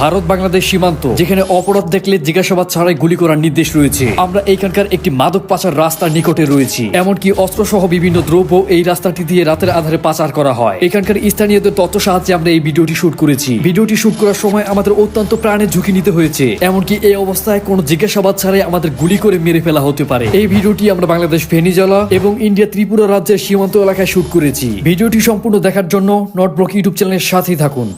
ভারত বাংলাদেশ সীমান্ত, যেখানে অপরাধ দেখলে জিজ্ঞাসাবাদ ছাড়াই গুলি করার নির্দেশ রয়েছে। আমরা এইখানকার একটি মাদক পাচার রাস্তার নিকটে রয়েছি। এমনকি অস্ত্রসহ বিভিন্ন দ্রব্য এই রাস্তাটি দিয়ে রাতের আধারে পাচার করা হয়। এখানকার স্থানীয়দের তথ্য সাহায্যে আমরা এই ভিডিওটি শুট করেছি। ভিডিওটি শুট করার সময় আমাদের অত্যন্ত প্রাণের ঝুঁকি নিতে হয়েছে। এমনকি এই অবস্থায় কোনো জিজ্ঞাসাবাদ ছাড়াই আমাদের গুলি করে মেরে ফেলা হতে পারে। এই ভিডিওটি আমরা বাংলাদেশ ফেনী জেলা এবং ইন্ডিয়া ত্রিপুরা রাজ্যের সীমান্ত এলাকায় শুট করেছি। ভিডিওটি সম্পূর্ণ দেখার জন্য নটব্রক ইউটিউব চ্যানেলের সাথেই থাকুন।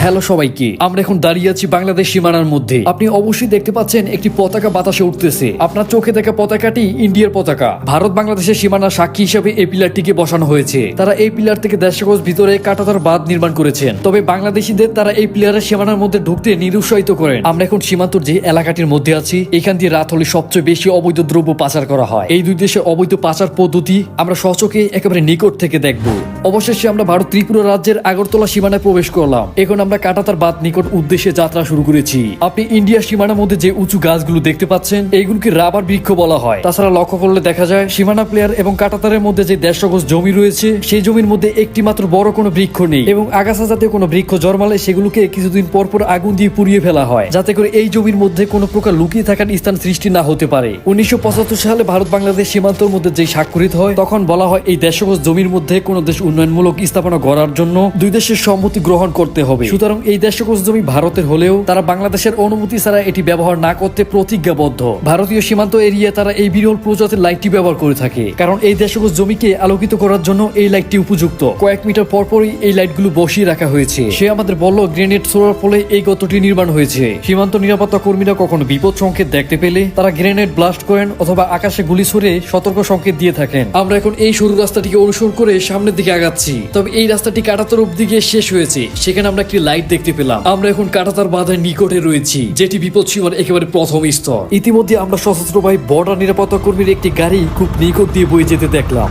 হ্যালো সবাইকে, আমরা এখন দাঁড়িয়ে আছি বাংলাদেশ সীমানার মধ্যে। আপনি অবশ্যই দেখতে পাচ্ছেন একটি পতাকা বাতাসে উঠতেছে। আপনার চোখে দেখা পতাকাটি ইন্ডিয়ার পতাকা। ভারত বাংলাদেশের সীমানার সাক্ষী হিসেবে এই পিলারটিকে বসানো হয়েছে। তারা এই পিলার থেকে 150 গজ ভিতরে কাঁটাতার বাঁধ নির্মাণ করেছেন। তবে বাংলাদেশিদের তারা এই পিলারের সীমানার মধ্যে ঢুকতে নিরুৎসাহিত করেন। আমরা এখন সীমান্তর যে এলাকাটির মধ্যে আছি, এখান দিয়ে রাত হলে সবচেয়ে বেশি অবৈধ দ্রব্য পাচার করা হয়। এই দুই দেশের অবৈধ পাচার পদ্ধতি আমরা সচক্ষে একেবারে নিকট থেকে দেখব। অবশেষে আমরা ভারত ত্রিপুরা রাজ্যের আগরতলা সীমানায় প্রবেশ করলাম। এখন আমরা কাঁটাতার বাঁধ নিকট উদ্দেশ্যে যাত্রা শুরু করেছি। আপনি ইন্ডিয়ার সীমানার মধ্যে যে উঁচু গাছগুলো দেখতে পাচ্ছেন, এইগুলোকে রাবার বৃক্ষ বলা হয়। তাছাড়া লক্ষ্য করলে দেখা যায় সীমানা প্লেয়ার এবং কাঁটাতারের মধ্যে যে 150 গজ জমি রয়েছে, সেই জমির মধ্যে একটি মাত্র বড় কোনো বৃক্ষ নেই এবং আগাছা জাতীয় কোনো বৃক্ষ জন্মালে সেগুলোকে কিছুদিন পর পর আগুন দিয়ে পুড়িয়ে ফেলা হয়, যাতে করে এই জমির মধ্যে কোনো প্রকার লুকিয়ে থাকার স্থান সৃষ্টি না হতে পারে। 1975 সালে ভারত বাংলাদেশ সীমান্তের মধ্যে যে স্বাক্ষরিত হয়, তখন বলা হয় এই 150 গজ জমির মধ্যে কোনো দেশ উন্নয়নমূলক স্থাপনা গড়ার জন্য দুই দেশের সম্মতি গ্রহণ করতে হবে। সুতরাং এই 150 গজ জমি ভারতের হলেও তারা বাংলাদেশের অনুমতি ছাড়া এটি ব্যবহার না করতে প্রতিজ্ঞাবদ্ধ। ভারতীয় সীমান্ত এরিয়া তারা এই বিরল প্রজাতির লাইটটি ব্যবহার করে থাকে, কারণ এই 150 গজ জমিকে আলোকিত করার জন্য এই লাইটটি উপযুক্ত। কয়েক মিটার পরপরই এই লাইটগুলো বসিয়ে রাখা হয়েছে। সে আমাদের বলল গ্রেনেড ছোড়ার ফলে এই গর্তটি নির্মাণ হয়েছে। সীমান্ত নিরাপত্তা কর্মীরা কখনো বিপদ সংকেত দেখতে পেলে তারা গ্রেনেড ব্লাস্ট করেন অথবা আকাশে গুলি ছুড়ে সতর্ক সংকেত দিয়ে থাকেন। আমরা এখন এই সরু রাস্তাটিকে অনুসরণ করে সামনের দিকে আগাচ্ছি। তবে এই রাস্তাটি কাঁটাতার অবধি গিয়ে শেষ হয়েছে। সেখানে আমরা একটি লাইট দেখতে পেলাম। আমরা এখন কাঁটাতার বাঁধের নিকটে রয়েছি, যেটি বিপদ সীমার একেবারে প্রথম স্তর। ইতিমধ্যে আমরা সশস্ত্র বাহিনী বর্ডার নিরাপত্তা কর্মীর একটি গাড়ি খুব নিকট দিয়ে বয়ে যেতে দেখলাম।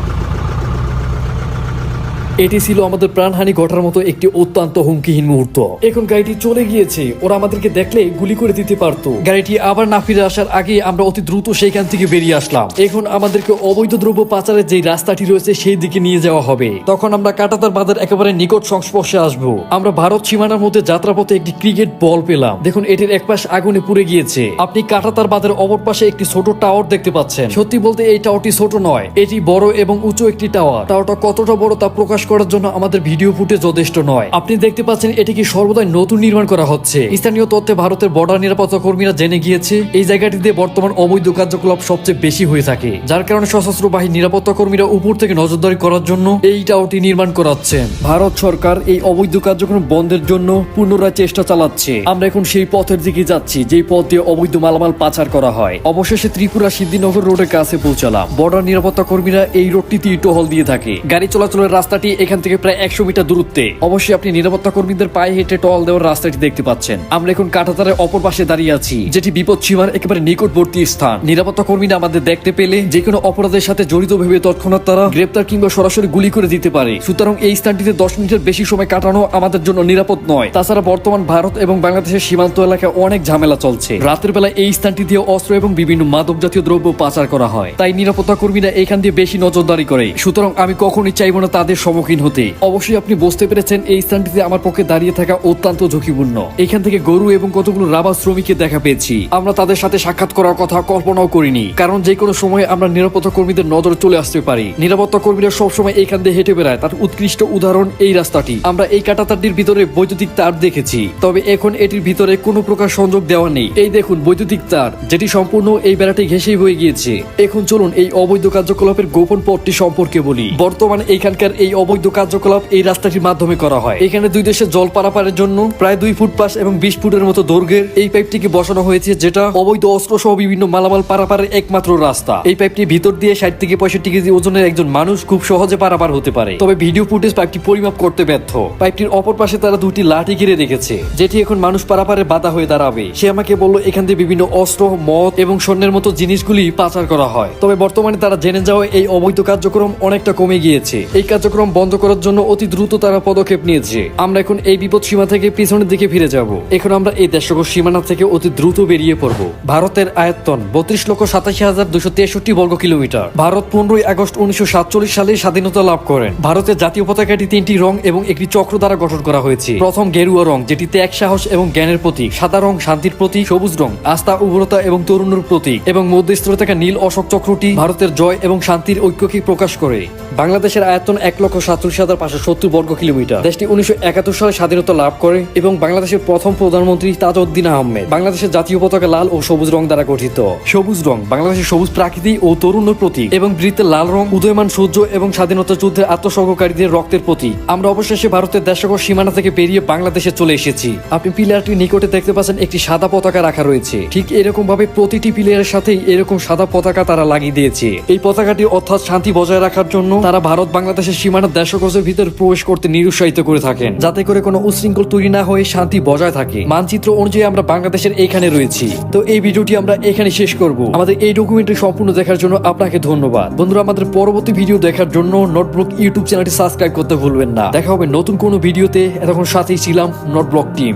এটি ছিল আমাদের প্রাণহানি ঘটার মতো একটি অত্যন্ত হুমকিহীন মুহূর্ত। এখন গাড়িটি চলে গিয়েছে, ওরা আমাদেরকে দেখলে গুলি করে দিতে পারতো। গাড়িটি আবার না ফিরে আসার আগে আমরা অতি দ্রুত সেইখান থেকে বেরিয়ে আসলাম। এখন আমাদেরকে অবৈধ দ্রব্য পাচারের যে রাস্তাটি রয়েছে সেই দিকে নিয়ে যাওয়া হবে। তখন আমরা কাঁটাতার বাঁধের একেবারে নিকট সংস্পর্শে আসবো। আমরা ভারত সীমানার মধ্যে যাত্রাপথে একটি ক্রিকেট বল পেলাম। দেখুন, এটির এক পাশ আগুনে পুড়ে গিয়েছে। আপনি কাঁটাতার বাঁধের অপর পাশে একটি ছোট টাওয়ার দেখতে পাচ্ছেন। সত্যি বলতে এই টাওয়ারটি ছোট নয়, এটি বড় এবং উঁচু একটি টাওয়ার। টাওয়ারটা কতটা বড় তা প্রকাশ করার জন্য আমাদের ভিডিও ফুটেজ যথেষ্ট নয়। আপনি দেখতে পাচ্ছেন এটিকে সর্বদাই নতুন নির্মাণ করা হচ্ছে। স্থানীয় তথ্যে ভারতের বর্ডার নিরাপত্তা কর্মীরা জেনে গিয়েছে এই জায়গাটিতে বর্তমান অবৈধ কার্যকলাপ সবচেয়ে বেশি হয়ে থাকে, যার কারণে সশস্ত্র বাহিনী নিরাপত্তা কর্মীরা উপর থেকে নজরদারি করার জন্য এই টাওয়ারটি নির্মাণ করাচ্ছেন। ভারত সরকার এই অবৈধ কার্যক্রম বন্ধের জন্য পুনরায় চেষ্টা চালাচ্ছে। আমরা এখন সেই পথের দিকে যাচ্ছি যেই পথ দিয়ে অবৈধ মালামাল পাচার করা হয়। অবশেষে ত্রিপুরা সিদ্ধিনগর রোডের কাছে পৌঁছালাম। বর্ডার নিরাপত্তা কর্মীরা এই রোডটিতেই টহল দিয়ে থাকে। গাড়ি চলাচলের রাস্তাটি এখান থেকে প্রায় 100 মিটার দূরত্বে। অবশ্যই আপনি নিরাপত্তা কর্মীদের পায়ে হেঁটে টহল দেওয়ার রাস্তাটি দেখতে পাচ্ছেন। আমরা এখন কাঁটাতারের অপর পাশে দাঁড়িয়ে আছি, যেটি বিপদ সীমার একেবারে নিকটবর্তী স্থান। নিরাপত্তা কর্মীরা আমাদের দেখতে পেলে যে কোনো অপরাধের সাথে জড়িত ভেবে তৎক্ষণাৎ তারা গ্রেপ্তার কিংবা সরাসরি গুলি করে দিতে পারে। সুতরাং এই স্থানটিতে 10 মিনিটের বেশি সময় কাটানো আমাদের জন্য নিরাপদ নয়। তাছাড়া বর্তমান ভারত এবং বাংলাদেশের সীমান্ত এলাকায় অনেক ঝামেলা চলছে। রাতের বেলা এই স্থানটি দিয়ে অস্ত্র এবং বিভিন্ন মাদক জাতীয় দ্রব্য পাচার করা হয়, তাই নিরাপত্তা কর্মীরা এখান দিয়ে বেশি নজরদারি করে। সুতরাং আমি কখনই চাইবো না তাদের সম্মুখীন হতে। অবশ্যই আপনি বুঝতে পেরেছেন এই স্থানটিতে আমার পক্ষে দাঁড়িয়ে থাকা অত্যন্ত ঝুঁকিপূর্ণ। এখান থেকে গরু এবং কতগুলো রাবার শ্রমিকের দেখা পেয়েছি। আমরা তাদের সাথে সাক্ষাৎ করার কথা কল্পনাও করিনি, কারণ যে কোনো সময় আমরা নিরাপত্তা কর্মীদের নজরে চলে আসতে পারি। নিরাপত্তা কর্মীরা সবসময় এইখান দিয়ে হেঁটে বেড়ায়, তার উৎকৃষ্ট উদাহরণ এই রাস্তাটি। আমরা এই কাঁটাতারটির ভিতরে বৈদ্যুতিক তার দেখেছি, তবে এখন এটির ভিতরে কোনো প্রকার সংযোগ দেওয়া নেই। এই দেখুন বৈদ্যুতিক তার, যেটি সম্পূর্ণ এই বেড়াটি ঘেঁষেই হয়ে গিয়েছে। এখন চলুন এই অবৈধ কার্যকলাপের গোপন পথটি সম্পর্কে বলি। বর্তমানে এইখানকার এই অবৈধ কার্যকলাপ এই রাস্তাটির মাধ্যমে করা হয়। এখানে দুই দেশের জল পারাপারের জন্য প্রায় 2 ফুট পাশ এবং 20 ফুটের মতো দৈর্ঘ্যের এই পাইপটিকে বসানো হয়েছে, যেটা অবৈধ অস্ত্র সহ বিভিন্ন মালামাল পারাপারের একমাত্র রাস্তা। এই পাইপটির ভিতর দিয়ে 60 থেকে 65 কেজি ওজনের একজন মানুষ খুব সহজে পারাপার হতে পারে। তবে ভিডিও ফুটেজ পাইপটি পরিমাপ করতে ব্যর্থ। পাইপটির অপর পাশে তারা 2টি লাঠি ঘিরে রেখেছে, যেটি এখন মানুষ পারাপারে বাধা হয়ে দাঁড়াবে। সে আমাকে বলল এখান দিয়ে বিভিন্ন অস্ত্র, মদ এবং স্বর্ণের মতো জিনিসগুলি পাচার করা হয়। তবে বর্তমানে তারা জেনে যাওয়া এই অবৈধ কার্যক্রম অনেকটা কমে গিয়েছে। এই কার্যক্রম বন্ধ বন্ধ করার জন্য অতি দ্রুত তারা পদক্ষেপ নিয়েছে। আমরা এখন এই বিপদ সীমা থেকে পিছনের দিকে ফিরে যাব। এখন আমরা এই দেশগত সীমানা থেকে অতি দ্রুত বেরিয়ে পড়ব। ভারতের আয়তন 32,87,263 বর্গ কিলোমিটার। ভারত 15 আগস্ট 1947 সালে স্বাধীনতা লাভ করেন। ভারতের জাতীয় পতাকাটি 3টি রং এবং একটি চক্র দ্বারা গঠন করা হয়েছে। প্রথম গেরুয়া রং, যেটি ত্যাগ, সাহস এবং জ্ঞানের প্রতীক। সাদা রং শান্তির প্রতীক। সবুজ রং আস্থা, উর্বরতা এবং তরুণের প্রতীক। এবং মধ্যস্থলে থাকা নীল অশোক চক্রটি ভারতের জয় এবং শান্তির ঐক্যকে প্রকাশ করে। বাংলাদেশের আয়তন 1,47,570 বর্গ কিলোমিটার। দেশটি 1971 সালে স্বাধীনতা লাভ করে এবং বাংলাদেশের প্রথম প্রধানমন্ত্রী তাজউদ্দিন আহমেদ। বাংলাদেশের জাতীয় পতাকা লাল ও সবুজ রং দ্বারা গঠিত। সবুজ রং বাংলাদেশের সবুজ প্রাকৃতি ও তরুণের প্রতীক এবং বৃত্তের লাল রং উদয়মান সূর্য এবং স্বাধীনতা যুদ্ধে আত্মসর্গকারীদের রক্তের প্রতীক। আমরা অবশেষে ভারতের দেশগত সীমানা থেকে বেরিয়ে বাংলাদেশে চলে এসেছি। আপনি পিলারটির নিকটে দেখতে পাচ্ছেন একটি সাদা পতাকা রাখা রয়েছে। ঠিক এরকম ভাবে প্রতিটি পিলারের সাথেই এরকম সাদা পতাকা তারা লাগিয়ে দিয়েছে। এই পতাকাটি অর্থাৎ শান্তি বজায় রাখার জন্য তারা ভারত বাংলাদেশের সীমানা দেশগজের ভিতরে প্রবেশ করতে নিরুৎসাহিত করে থাকেন, যাতে করে কোনো উশৃঙ্খল তৈরি না হয়ে শান্তি বজায় থাকে। মানচিত্র অনুযায়ী আমরা বাংলাদেশের এইখানে রয়েছি। তো এই ভিডিওটি আমরা এখানে শেষ করব। আমাদের এই ডকুমেন্টারি সম্পূর্ণ দেখার জন্য আপনাকে ধন্যবাদ। বন্ধুরা, আমাদের পরবর্তী ভিডিও দেখার জন্য নটব্লক ইউটিউব চ্যানেলটি সাবস্ক্রাইব করতে ভুলবেন না। দেখা হবে নতুন কোনো ভিডিওতে। এতক্ষণ সাথেই ছিলাম নটব্লক টিম।